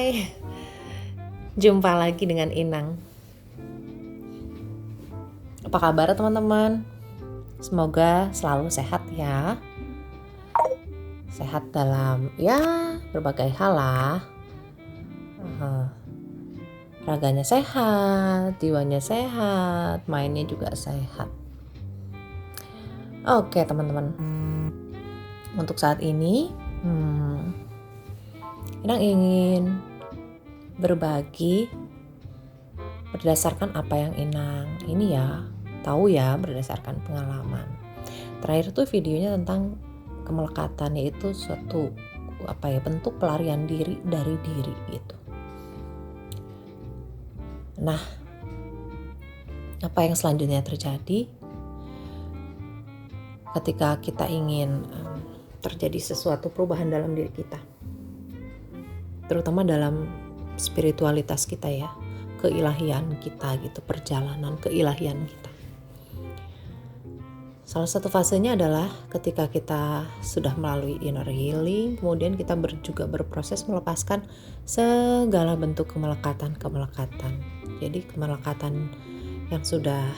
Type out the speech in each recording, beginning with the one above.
Hai, jumpa lagi dengan Inang. Apa kabar teman-teman? Semoga selalu sehat ya. Sehat dalam berbagai hal lah. Raganya sehat, jiwanya sehat, mainnya juga sehat. Oke teman-teman, untuk saat ini Inang ingin berbagi berdasarkan apa yang Inang tahu berdasarkan pengalaman. Terakhir tuh videonya tentang kemelekatan, yaitu suatu bentuk pelarian diri dari diri gitu. Nah, apa yang selanjutnya terjadi ketika kita ingin terjadi sesuatu perubahan dalam diri kita, terutama dalam spiritualitas kita ya, keilahian kita gitu, perjalanan keilahian kita. Salah satu fasenya adalah ketika kita sudah melalui inner healing, kemudian kita juga berproses melepaskan segala bentuk kemelekatan. Jadi kemelekatan yang sudah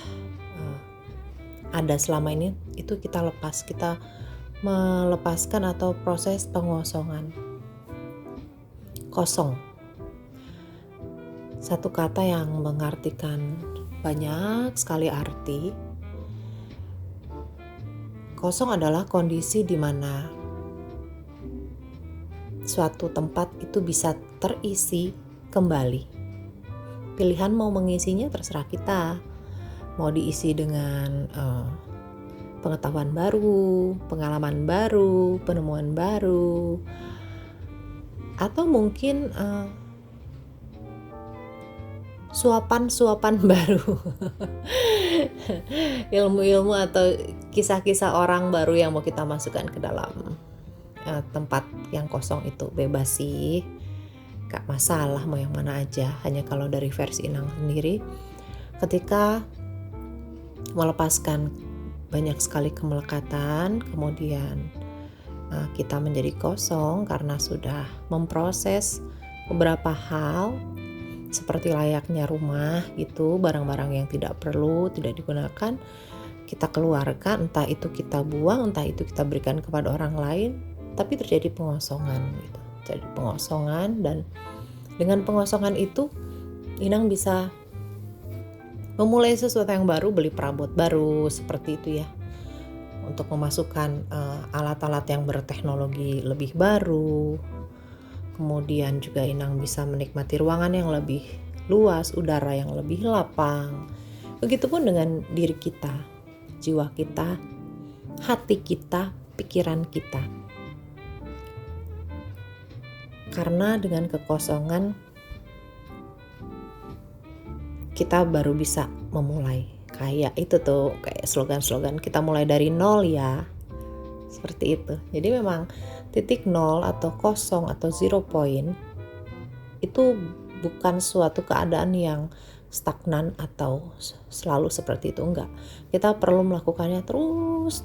ada selama ini itu kita lepas, kita melepaskan atau proses pengosongan. Kosong. Satu kata yang mengartikan banyak sekali arti. Kosong adalah kondisi di mana suatu tempat itu bisa terisi kembali. Pilihan mau mengisinya terserah kita. Mau diisi dengan pengetahuan baru, pengalaman baru, penemuan baru, atau mungkin suapan-suapan baru. Ilmu-ilmu atau kisah-kisah orang baru yang mau kita masukkan ke dalam tempat yang kosong itu. Bebas sih, gak masalah mau yang mana aja. Hanya kalau dari versi Inang sendiri, ketika melepaskan banyak sekali kemelekatan, kemudian kita menjadi kosong karena sudah memproses beberapa hal seperti layaknya rumah gitu, barang-barang yang tidak perlu, tidak digunakan kita keluarkan, entah itu kita buang, entah itu kita berikan kepada orang lain, tapi terjadi pengosongan gitu. Jadi pengosongan, dan dengan pengosongan itu Inang bisa memulai sesuatu yang baru, beli perabot baru seperti itu ya, untuk memasukkan alat-alat yang berteknologi lebih baru. Kemudian juga Inang bisa menikmati ruangan yang lebih luas, udara yang lebih lapang. Begitupun dengan diri kita, jiwa kita, hati kita, pikiran kita. Karena dengan kekosongan kita baru bisa memulai. Kayak itu tuh, kayak slogan-slogan kita mulai dari nol ya. Seperti itu. Jadi memang titik nol atau kosong atau 0 point itu bukan suatu keadaan yang stagnan atau selalu seperti itu, enggak. Kita perlu melakukannya terus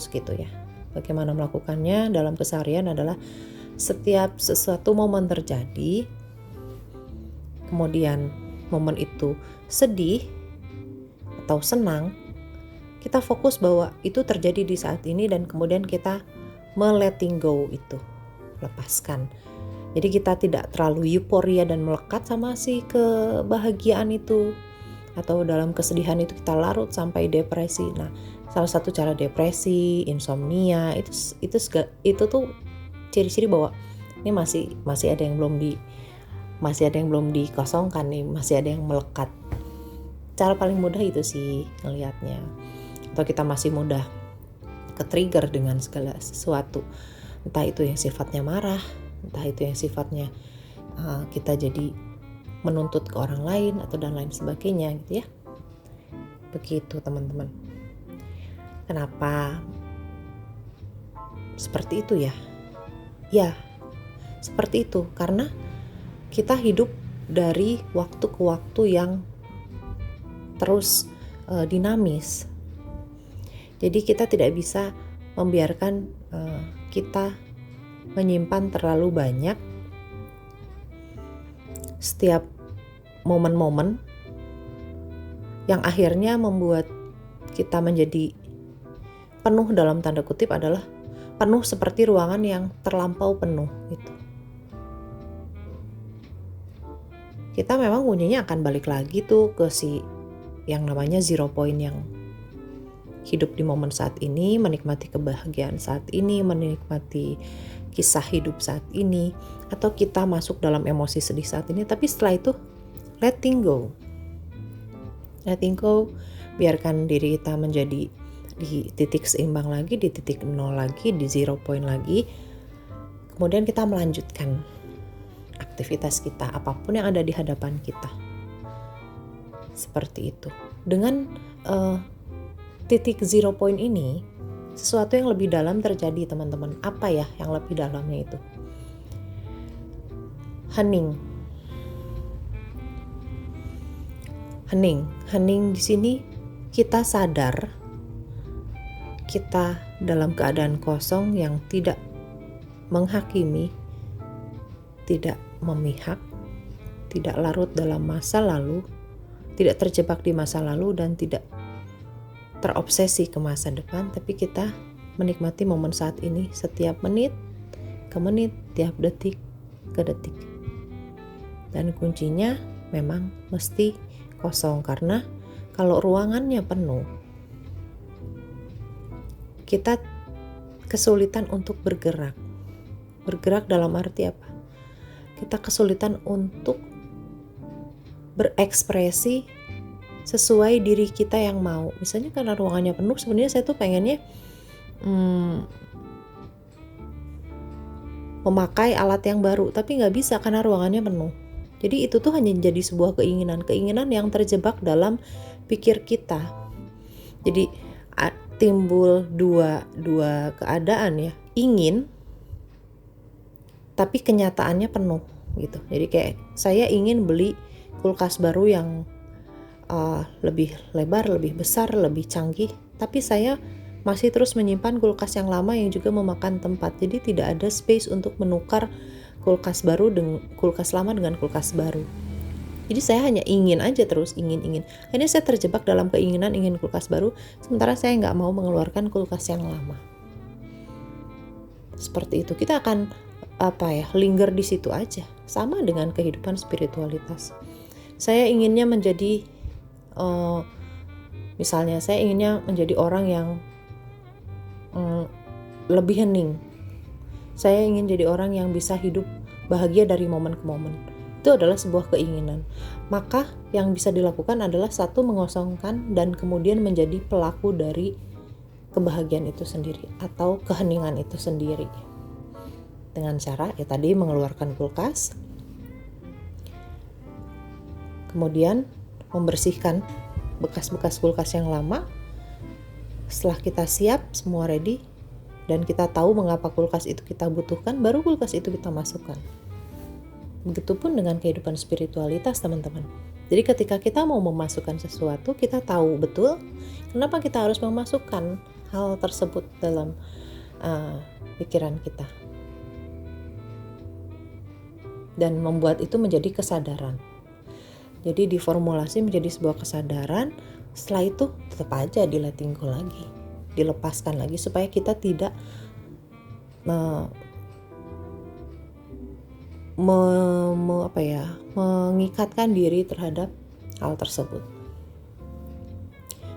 gitu ya. Bagaimana melakukannya dalam keseharian adalah setiap sesuatu momen terjadi, kemudian momen itu sedih atau senang, kita fokus bahwa itu terjadi di saat ini, dan kemudian kita letting go itu, lepaskan. Jadi kita tidak terlalu euforia dan melekat sama si kebahagiaan itu, atau dalam kesedihan itu kita larut sampai depresi. Nah, salah satu cara depresi, insomnia itu tuh ciri-ciri bahwa ini masih ada yang belum dikosongkan nih, masih ada yang melekat. Cara paling mudah itu sih ngelihatnya. Atau kita masih mudah ke-trigger dengan segala sesuatu, entah itu yang sifatnya marah, entah itu yang sifatnya kita jadi menuntut ke orang lain atau dan lain sebagainya gitu ya. Begitu teman-teman. Kenapa seperti itu ya? Ya, seperti itu karena kita hidup dari waktu ke waktu yang terus dinamis. Jadi kita tidak bisa membiarkan kita menyimpan terlalu banyak setiap momen-momen yang akhirnya membuat kita menjadi penuh dalam tanda kutip adalah penuh seperti ruangan yang terlampau penuh gitu. Kita memang kuncinya akan balik lagi tuh ke si yang namanya zero point, yang hidup di momen saat ini, menikmati kebahagiaan saat ini, menikmati kisah hidup saat ini, atau kita masuk dalam emosi sedih saat ini, tapi setelah itu letting go, biarkan diri kita menjadi di titik seimbang lagi, di titik nol lagi, di zero point lagi. Kemudian kita melanjutkan aktivitas kita, apapun yang ada di hadapan kita. Seperti itu. Dengan titik zero point ini, sesuatu yang lebih dalam terjadi, teman-teman. Apa ya yang lebih dalamnya itu? Hening di sini kita sadar kita dalam keadaan kosong yang tidak menghakimi, tidak memihak, tidak larut dalam masa lalu, tidak terjebak di masa lalu, dan tidak terobsesi ke masa depan, tapi kita menikmati momen saat ini setiap menit ke menit, tiap detik ke detik. Dan kuncinya memang mesti kosong, karena kalau ruangannya penuh, kita kesulitan untuk bergerak. Bergerak dalam arti apa? Kita kesulitan untuk berekspresi sesuai diri kita yang mau. Misalnya karena ruangannya penuh, sebenarnya saya tuh pengennya memakai alat yang baru, tapi nggak bisa karena ruangannya penuh. Jadi itu tuh hanya jadi sebuah keinginan yang terjebak dalam pikir kita. Jadi timbul dua keadaan ya, ingin tapi kenyataannya penuh gitu. Jadi kayak saya ingin beli kulkas baru yang lebih lebar, lebih besar, lebih canggih, tapi saya masih terus menyimpan kulkas yang lama yang juga memakan tempat. Jadi tidak ada space untuk menukar kulkas lama dengan kulkas baru. Jadi saya hanya ingin aja terus, ingin. Akhirnya saya terjebak dalam keinginan ingin kulkas baru, sementara saya nggak mau mengeluarkan kulkas yang lama. Seperti itu, kita akan linger di situ aja. Sama dengan kehidupan spiritualitas. Saya inginnya menjadi, misalnya saya inginnya menjadi orang yang lebih hening. Saya ingin jadi orang yang bisa hidup bahagia dari momen ke momen. Itu adalah sebuah keinginan. Maka yang bisa dilakukan adalah satu, mengosongkan dan kemudian menjadi pelaku dari kebahagiaan itu sendiri atau keheningan itu sendiri. Dengan cara ya tadi mengeluarkan kulkas, kemudian membersihkan bekas-bekas kulkas yang lama. Setelah kita siap, semua ready, dan kita tahu mengapa kulkas itu kita butuhkan, baru kulkas itu kita masukkan. Begitupun dengan kehidupan spiritualitas, teman-teman. Jadi ketika kita mau memasukkan sesuatu, kita tahu betul kenapa kita harus memasukkan hal tersebut dalam pikiran kita. Dan membuat itu menjadi kesadaran. Jadi diformulasi menjadi sebuah kesadaran, setelah itu tetap aja di letting go lagi, dilepaskan lagi supaya kita tidak mengikatkan diri terhadap hal tersebut.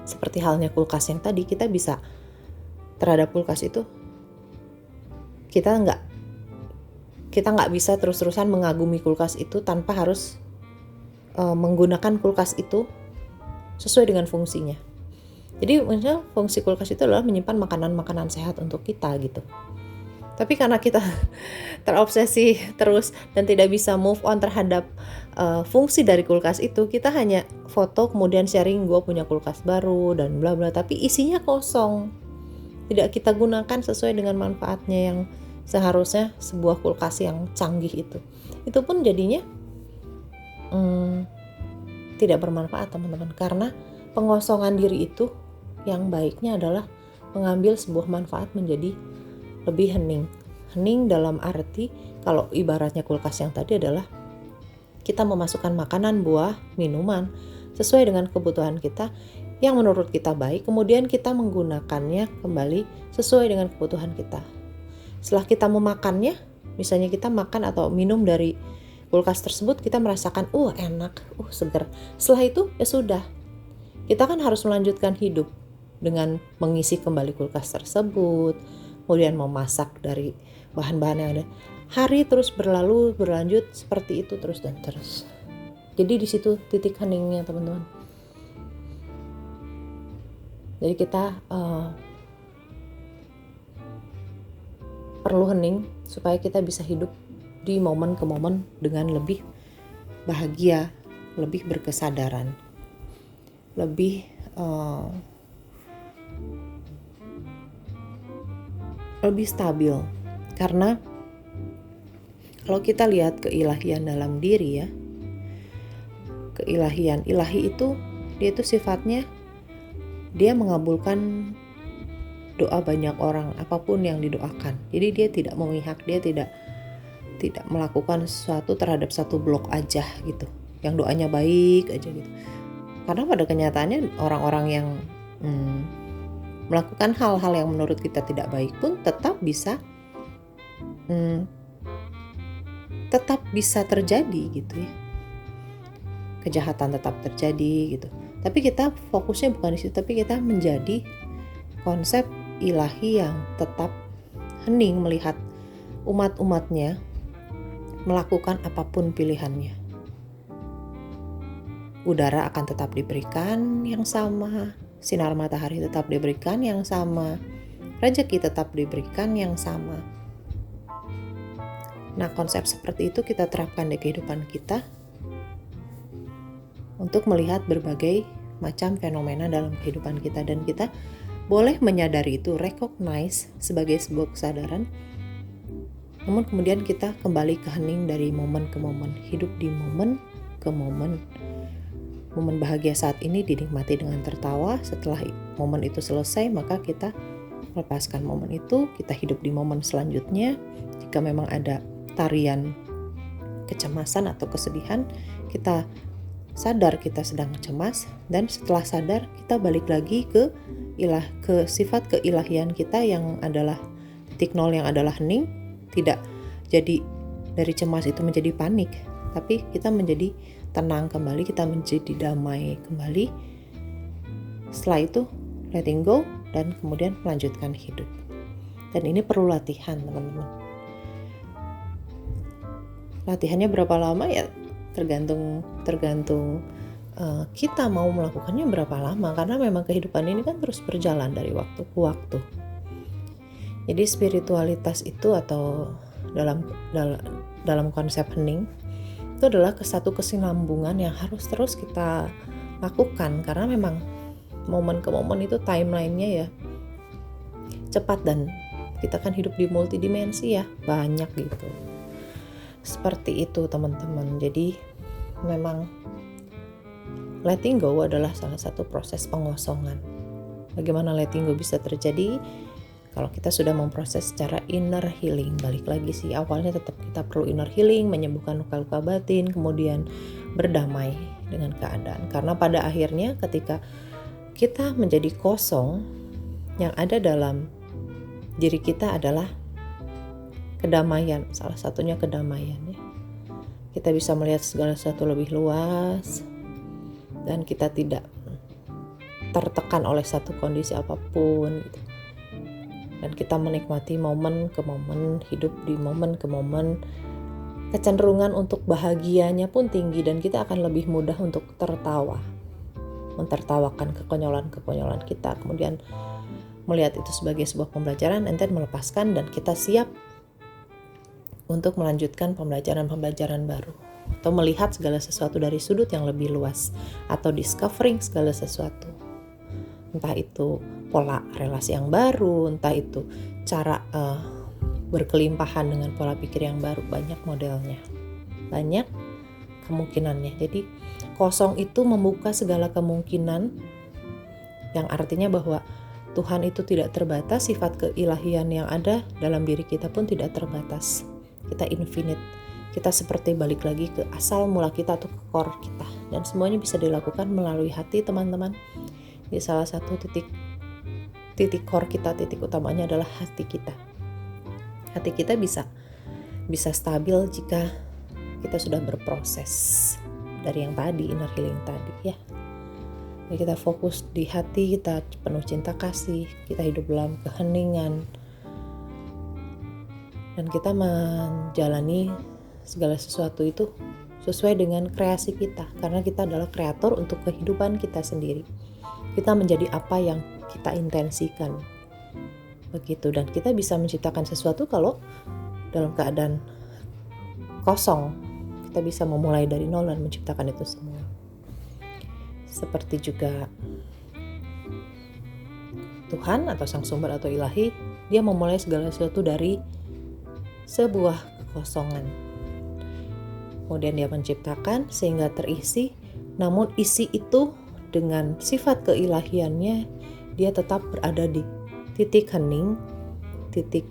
Seperti halnya kulkas yang tadi, kita bisa terhadap kulkas itu kita nggak bisa terus-terusan mengagumi kulkas itu tanpa harus menggunakan kulkas itu sesuai dengan fungsinya. Jadi misalnya fungsi kulkas itu adalah menyimpan makanan-makanan sehat untuk kita gitu. Tapi karena kita terobsesi terus dan tidak bisa move on terhadap fungsi dari kulkas itu, kita hanya foto kemudian sharing gue punya kulkas baru dan bla bla, tapi isinya kosong. Tidak kita gunakan sesuai dengan manfaatnya yang seharusnya sebuah kulkas yang canggih itu. Itu pun jadinya tidak bermanfaat, teman-teman, karena pengosongan diri itu yang baiknya adalah mengambil sebuah manfaat menjadi lebih hening. Hening dalam arti kalau ibaratnya kulkas yang tadi adalah kita memasukkan makanan, buah, minuman sesuai dengan kebutuhan kita yang menurut kita baik, kemudian kita menggunakannya kembali sesuai dengan kebutuhan kita. Setelah kita memakannya, misalnya kita makan atau minum dari kulkas tersebut, kita merasakan enak, segar. Setelah itu ya sudah, kita kan harus melanjutkan hidup dengan mengisi kembali kulkas tersebut, kemudian memasak dari bahan-bahan yang ada. Hari terus berlanjut seperti itu terus dan terus. Jadi di situ titik heningnya, teman-teman. Jadi kita perlu hening supaya kita bisa hidup di momen ke momen dengan lebih bahagia, lebih berkesadaran, lebih stabil. Karena kalau kita lihat keilahian dalam diri ya, ilahi itu dia itu sifatnya dia mengabulkan doa banyak orang apapun yang didoakan. Jadi dia tidak memihak, dia tidak melakukan sesuatu terhadap satu blok aja gitu, yang doanya baik aja gitu. Karena pada kenyataannya orang-orang yang melakukan hal-hal yang menurut kita tidak baik pun tetap bisa terjadi gitu ya. Kejahatan tetap terjadi gitu. Tapi kita fokusnya bukan di situ, tapi kita menjadi konsep ilahi yang tetap hening melihat umat-umatnya melakukan apapun pilihannya. Udara akan tetap diberikan yang sama, sinar matahari tetap diberikan yang sama, rezeki tetap diberikan yang sama. Nah, konsep seperti itu kita terapkan di kehidupan kita untuk melihat berbagai macam fenomena dalam kehidupan kita, dan kita boleh menyadari itu, recognize sebagai sebuah kesadaran. Namun kemudian kita kembali ke hening dari momen ke momen, hidup di momen ke momen. Momen bahagia saat ini dinikmati dengan tertawa. Setelah momen itu selesai, maka kita melepaskan momen itu, kita hidup di momen selanjutnya. Jika memang ada tarian kecemasan atau kesedihan, kita sadar kita sedang cemas, dan setelah sadar kita balik lagi ke sifat keilahian kita yang adalah titik nol, yang adalah hening. Tidak jadi dari cemas itu menjadi panik, tapi kita menjadi tenang kembali, kita menjadi damai kembali. Setelah itu letting go dan kemudian melanjutkan hidup. Dan ini perlu latihan, teman-teman. Latihannya berapa lama ya tergantung kita mau melakukannya berapa lama, karena memang kehidupan ini kan terus berjalan dari waktu ke waktu. Jadi spiritualitas itu atau dalam konsep hening itu adalah satu kesinambungan yang harus terus kita lakukan, karena memang momen ke momen itu timelinenya ya cepat, dan kita kan hidup di multidimensi ya, banyak gitu. Seperti itu, teman-teman. Jadi memang letting go adalah salah satu proses pengosongan. Bagaimana letting go bisa terjadi? Kalau kita sudah memproses secara inner healing, balik lagi sih, awalnya tetap kita perlu inner healing, menyembuhkan luka-luka batin, kemudian berdamai dengan keadaan. Karena pada akhirnya ketika kita menjadi kosong, yang ada dalam diri kita adalah kedamaian, salah satunya kedamaian ya. Kita bisa melihat segala sesuatu lebih luas, dan kita tidak tertekan oleh satu kondisi apapun gitu. Dan kita menikmati momen ke momen, hidup di momen ke momen. Kecenderungan untuk bahagianya pun tinggi, dan kita akan lebih mudah untuk tertawa, mentertawakan kekonyolan-kekonyolan kita, kemudian melihat itu sebagai sebuah pembelajaran, and then melepaskan, dan kita siap untuk melanjutkan pembelajaran baru, atau melihat segala sesuatu dari sudut yang lebih luas, atau discovering segala sesuatu. Entah itu pola relasi yang baru, entah itu cara berkelimpahan dengan pola pikir yang baru, banyak modelnya, banyak kemungkinannya. Jadi kosong itu membuka segala kemungkinan, yang artinya bahwa Tuhan itu tidak terbatas, sifat keilahian yang ada dalam diri kita pun tidak terbatas. Kita infinite, kita seperti balik lagi ke asal mula kita atau ke core kita. Dan semuanya bisa dilakukan melalui hati, teman-teman. Di salah satu titik core kita, titik utamanya adalah hati kita. Hati kita bisa stabil jika kita sudah berproses dari yang tadi, inner healing tadi ya. Jadi kita fokus di hati, kita penuh cinta kasih, kita hidup dalam keheningan, dan kita menjalani segala sesuatu itu sesuai dengan kreasi kita, karena kita adalah kreator untuk kehidupan kita sendiri. Kita menjadi apa yang kita intensikan, begitu. Dan kita bisa menciptakan sesuatu kalau dalam keadaan kosong. Kita bisa memulai dari nol dan menciptakan itu semua. Seperti juga Tuhan atau Sang Sumber atau Ilahi, dia memulai segala sesuatu dari sebuah kekosongan. Kemudian dia menciptakan sehingga terisi, namun isi itu dengan sifat keilahiannya, dia tetap berada di titik hening, titik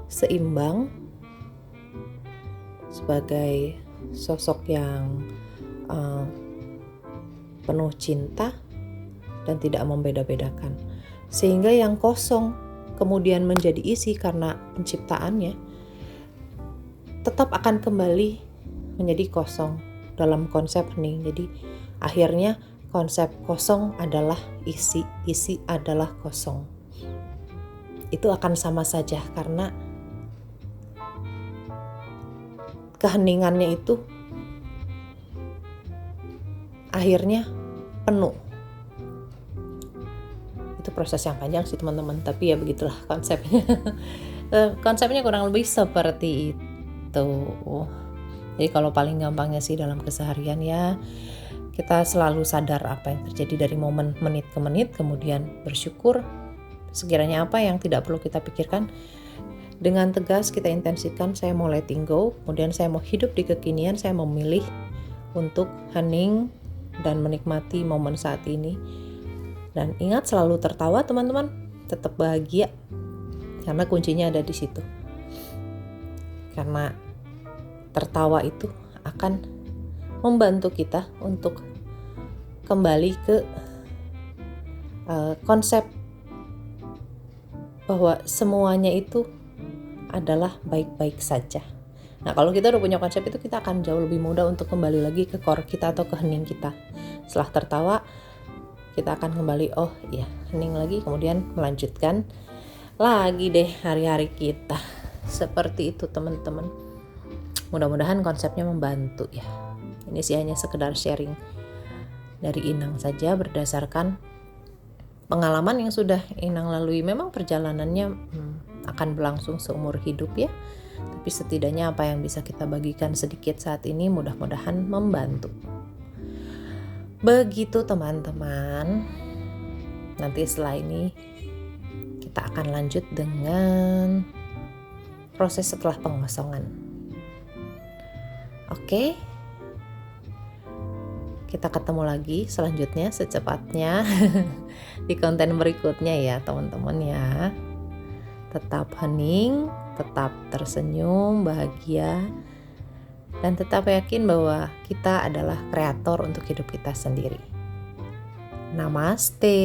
seimbang, sebagai sosok yang penuh cinta dan tidak membeda-bedakan. Sehingga yang kosong kemudian menjadi isi karena penciptaannya, tetap akan kembali menjadi kosong dalam konsep hening. Jadi akhirnya konsep kosong adalah isi, isi adalah kosong. Itu akan sama saja karena keheningannya itu akhirnya penuh. Itu proses yang panjang sih teman-teman, tapi ya begitulah konsepnya. Konsepnya kurang lebih seperti itu. Jadi kalau paling gampangnya sih dalam keseharian ya, kita selalu sadar apa yang terjadi dari momen menit ke menit, kemudian bersyukur sekiranya apa yang tidak perlu kita pikirkan, dengan tegas kita intensikan, saya mau letting go, kemudian saya mau hidup di kekinian, saya memilih untuk hening dan menikmati momen saat ini. Dan ingat selalu tertawa teman-teman, tetap bahagia, karena kuncinya ada di situ. Karena tertawa itu akan membantu kita untuk kembali ke konsep bahwa semuanya itu adalah baik-baik saja. Nah, kalau kita udah punya konsep itu, kita akan jauh lebih mudah untuk kembali lagi ke core kita atau ke hening kita. Setelah tertawa, kita akan kembali, oh iya, hening lagi, kemudian melanjutkan lagi deh hari-hari kita. Seperti itu teman-teman. Mudah-mudahan konsepnya membantu ya. Ini sih hanya sekedar sharing dari Inang saja berdasarkan pengalaman yang sudah Inang lalui. Memang perjalanannya akan berlangsung seumur hidup ya. Tapi setidaknya apa yang bisa kita bagikan sedikit saat ini mudah-mudahan membantu. Begitu teman-teman. Nanti setelah ini kita akan lanjut dengan proses setelah pengosongan. Oke. Kita ketemu lagi selanjutnya secepatnya di konten berikutnya ya teman-teman ya. Tetap hening, tetap tersenyum, bahagia, dan tetap yakin bahwa kita adalah kreator untuk hidup kita sendiri. Namaste.